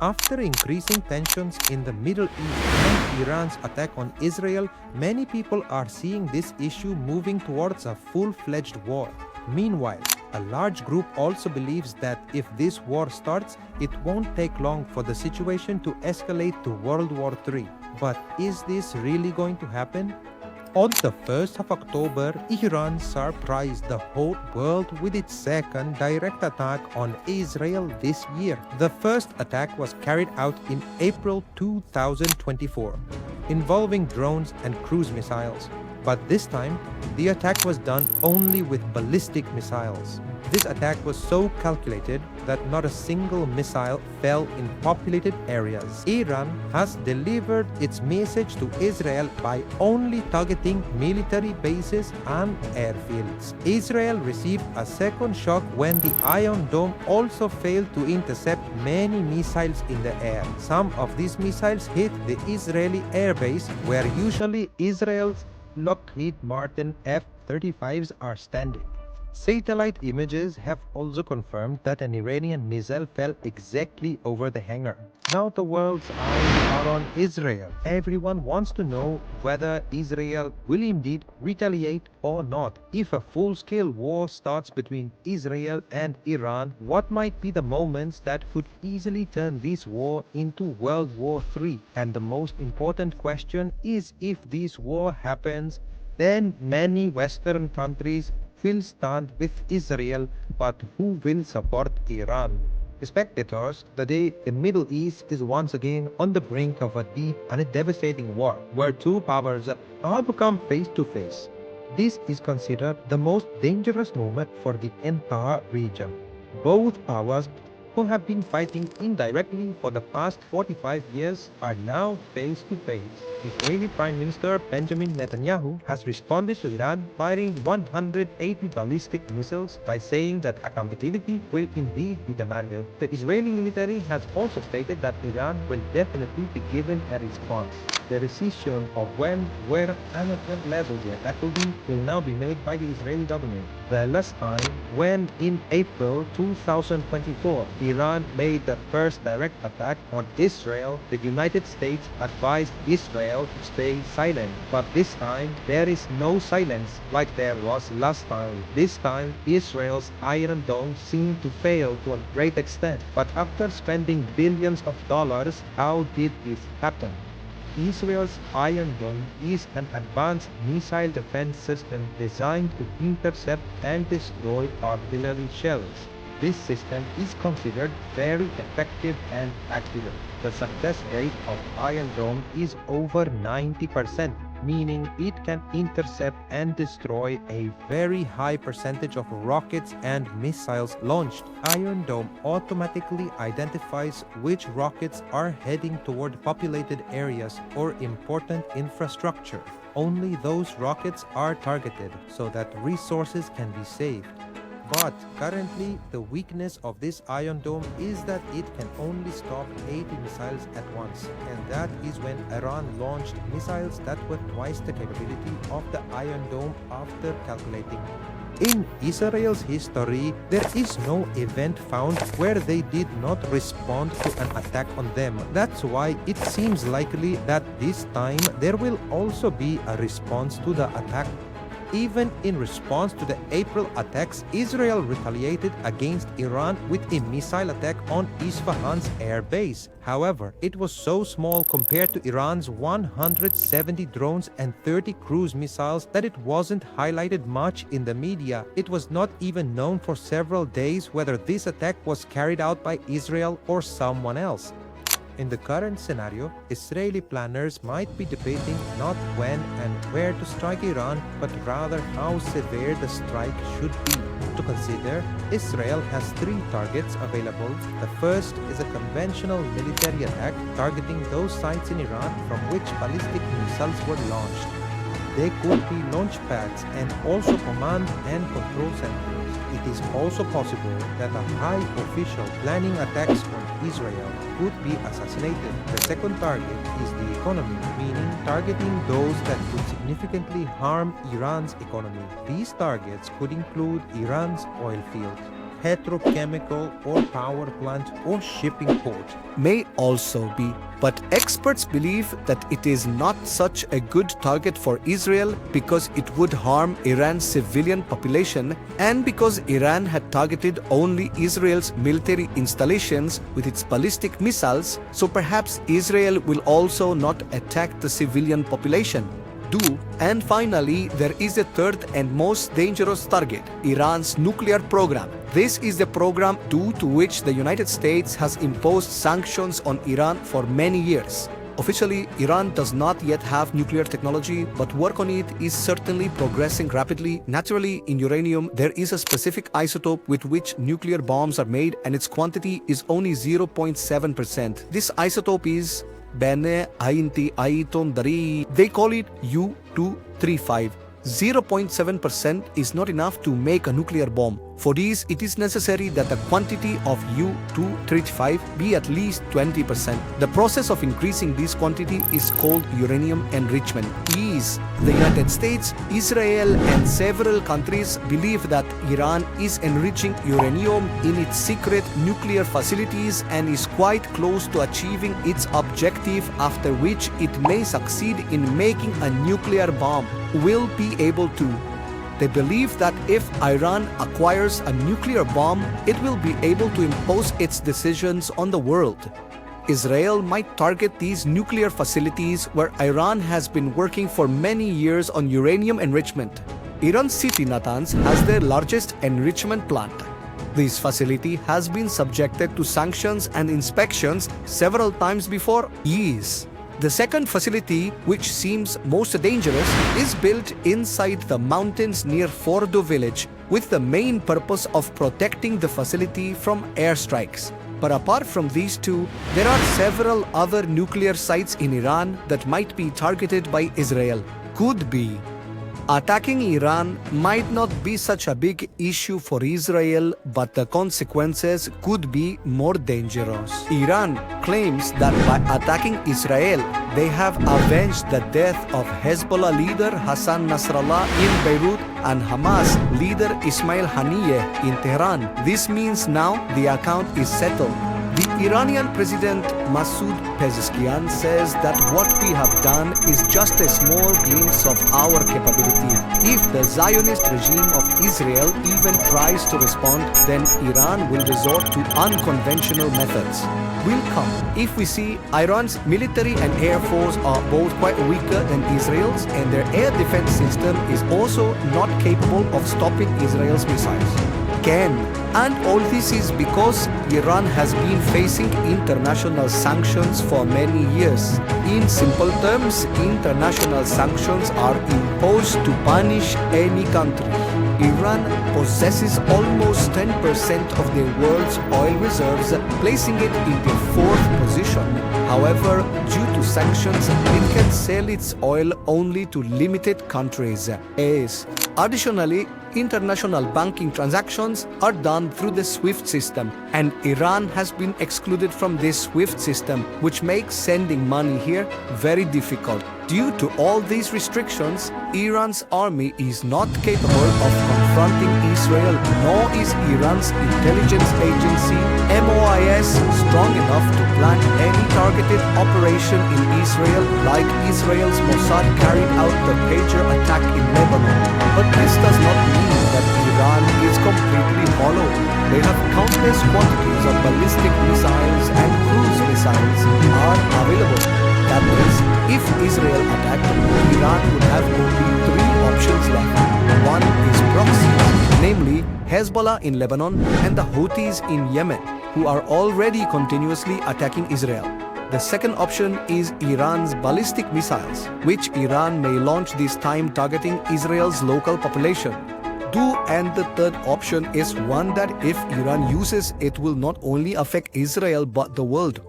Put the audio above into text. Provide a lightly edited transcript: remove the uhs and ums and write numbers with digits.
After increasing tensions in the Middle East and Iran's attack on Israel, many people are seeing this issue moving towards a full-fledged war. Meanwhile, a large group also believes that if this war starts, it won't take long for the situation to escalate to World War III. But is this really going to happen? On the 1st of October, Iran surprised the whole world with its second direct attack on Israel this year. The first attack was carried out in April 2024, involving drones and cruise missiles. But this time, the attack was done only with ballistic missiles. This attack was so calculated that not a single missile fell in populated areas. Iran has delivered its message to Israel by only targeting military bases and airfields. Israel received a second shock when the Iron Dome also failed to intercept many missiles in the air. Some of these missiles hit the Israeli airbase, where usually Israel's Lockheed Martin F-35s are standing. Satellite images have also confirmed that an Iranian missile fell exactly over the hangar. Now the world's eyes are on Israel. Everyone wants to know whether Israel will indeed retaliate or not. If a full-scale war starts between Israel and Iran, what might be the moments that could easily turn this war into World War III? And the most important question is, if this war happens, then many Western countries will stand with Israel, but who will support Iran? Spectators, today the Middle East is once again on the brink of a deep and a devastating war, where two powers are become face to face. This is considered the most dangerous moment for the entire region. Both powers, who have been fighting indirectly for the past 45 years, are now face to face. Israeli Prime Minister Benjamin Netanyahu has responded to Iran firing 180 ballistic missiles by saying that accountability will indeed be demanded. The Israeli military has also stated that Iran will definitely be given a response. The decision of when, where, and at what level the attack will now be made by the Israeli government. The last time, when in April 2024, Iran made the first direct attack on Israel, the United States advised Israel to stay silent. But this time, there is no silence like there was last time. This time, Israel's Iron Dome seemed to fail to a great extent. But after spending billions of dollars, how did this happen? Israel's Iron Dome is an advanced missile defense system designed to intercept and destroy artillery shells. This system is considered very effective and accurate. The success rate of Iron Dome is over 90%, meaning it can intercept and destroy a very high percentage of rockets and missiles launched. Iron Dome automatically identifies which rockets are heading toward populated areas or important infrastructure. Only those rockets are targeted so that resources can be saved. But currently, the weakness of this Iron Dome is that it can only stop 80 missiles at once, and that is when Iran launched missiles that were twice the capability of the Iron Dome after calculating. In Israel's history, there is no event found where they did not respond to an attack on them. That's why it seems likely that this time there will also be a response to the attack. Even in response to the April attacks, Israel retaliated against Iran with a missile attack on Isfahan's air base. However, it was so small compared to Iran's 170 drones and 30 cruise missiles that it wasn't highlighted much in the media. It was not even known for several days whether this attack was carried out by Israel or someone else. In the current scenario, Israeli planners might be debating not when and where to strike Iran, but rather how severe the strike should be. To consider, Israel has three targets available. The first is a conventional military attack targeting those sites in Iran from which ballistic missiles were launched. They could be launch pads and also command and control centers. It is also possible that a high official planning attacks on Israel could be assassinated. The second target is the economy, meaning targeting those that could significantly harm Iran's economy. These targets could include Iran's oil fields, petrochemical or power plant or shipping port. May also be, but experts believe that it is not such a good target for Israel because it would harm Iran's civilian population and because Iran had targeted only Israel's military installations with its ballistic missiles, so perhaps Israel will also not attack the civilian population. And finally, there is a third and most dangerous target, Iran's nuclear program. This is the program due to which the United States has imposed sanctions on Iran for many years. Officially, Iran does not yet have nuclear technology, but work on it is certainly progressing rapidly. Naturally, in uranium, there is a specific isotope with which nuclear bombs are made, and its quantity is only 0.7%. This isotope is Bene Ainti Aiton Dari. They call it U-235. 0.7% is not enough to make a nuclear bomb. For this, it is necessary that the quantity of U-235 be at least 20%. The process of increasing this quantity is called uranium enrichment. The United States, Israel, and several countries believe that Iran is enriching uranium in its secret nuclear facilities and is quite close to achieving its objective, after which it may succeed in making a nuclear bomb. Will be able to. They believe that if Iran acquires a nuclear bomb, it will be able to impose its decisions on the world. Israel might target these nuclear facilities where Iran has been working for many years on uranium enrichment. Iran's city Natanz has their largest enrichment plant. This facility has been subjected to sanctions and inspections several times before. The second facility, which seems most dangerous, is built inside the mountains near Fordo village with the main purpose of protecting the facility from airstrikes. But apart from these two, there are several other nuclear sites in Iran that might be targeted by Israel. Could be. Attacking Iran might not be such a big issue for Israel, but the consequences could be more dangerous. Iran claims that by attacking Israel, they have avenged the death of Hezbollah leader Hassan Nasrallah in Beirut and Hamas leader Ismail Haniyeh in Tehran. This means now the account is settled. The Iranian President Masoud Pezeshkian says that what we have done is just a small glimpse of our capability. If the Zionist regime of Israel even tries to respond, then Iran will resort to unconventional methods. Will come. If we see Iran's military and air force are both quite weaker than Israel's, and their air defense system is also not capable of stopping Israel's missiles. And all this is because Iran has been facing international sanctions for many years. In simple terms, international sanctions are imposed to punish any country. Iran possesses almost 10% of the world's oil reserves, placing it in the 4th position. However, due to sanctions, it can sell its oil only to limited countries. Additionally, international banking transactions are done through the SWIFT system, and Iran has been excluded from this SWIFT system, which makes sending money here very difficult. Due to all these restrictions, Iran's army is not capable of confronting Israel, nor is Iran's intelligence agency, MOIS, strong enough to plan any targeted operation in Israel like Israel's Mossad carried out the pager attack in Lebanon. But this does not mean that Iran is completely hollow. They have countless quantities of ballistic missiles and cruise missiles are available. That means, if Israel attacked, Iran would have only 3 options left. One is proxies, namely Hezbollah in Lebanon and the Houthis in Yemen, who are already continuously attacking Israel. The second option is Iran's ballistic missiles, which Iran may launch this time targeting Israel's local population. And the third option is one that if Iran uses, it will not only affect Israel but the world.